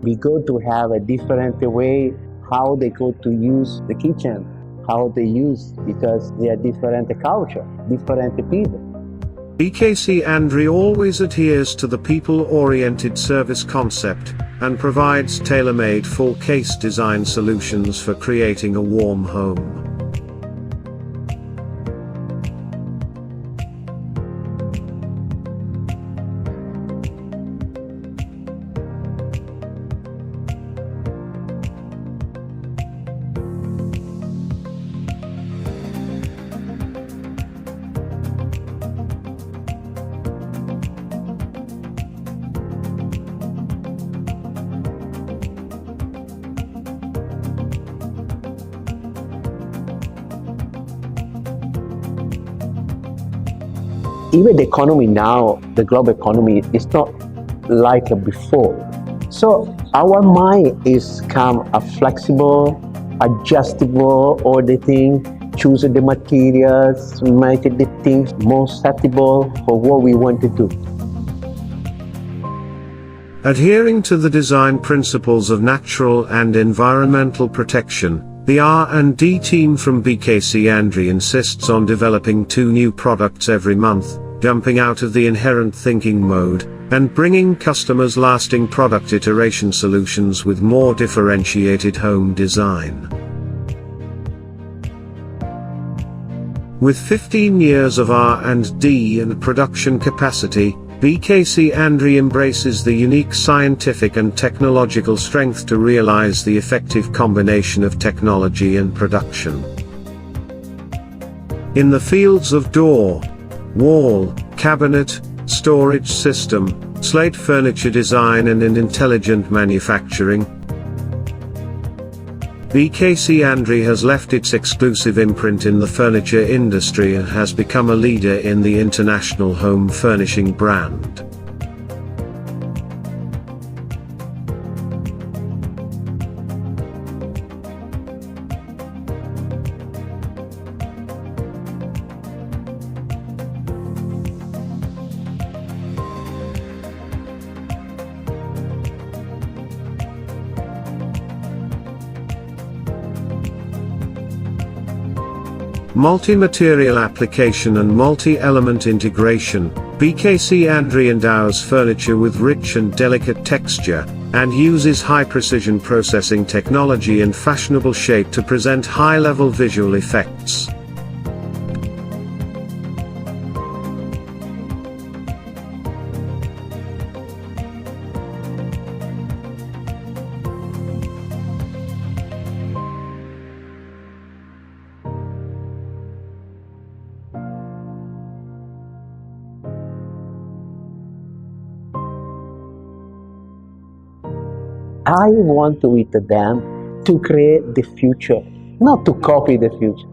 We go to have a different way how they go to use the kitchen, how they use, because they are different culture, different people. Ciandre always adheres to the people-oriented service concept, and provides tailor-made full-case design solutions for creating a warm home. Even the economy now, the global economy, is not like before. So our mind is come a flexible, adjustable, all the thing, choose the materials, make the things more suitable for what we want to do. Adhering to the design principles of natural and environmental protection, the R&D team from Ciandre insists on developing 2 new products every month, jumping out of the inherent thinking mode, and bringing customers lasting product iteration solutions with more differentiated home design. With 15 years of R&D and production capacity, Ciandre embraces the unique scientific and technological strength to realize the effective combination of technology and production. In the fields of door, wall, cabinet, storage system, slate furniture design and in intelligent manufacturing, Ciandre has left its exclusive imprint in the furniture industry and has become a leader in the international home furnishing brand. Multi-material application and multi-element integration, Ciandre endows furniture with rich and delicate texture, and uses high-precision processing technology and fashionable shape to present high-level visual effects. I want to with them to create the future, not to copy the future.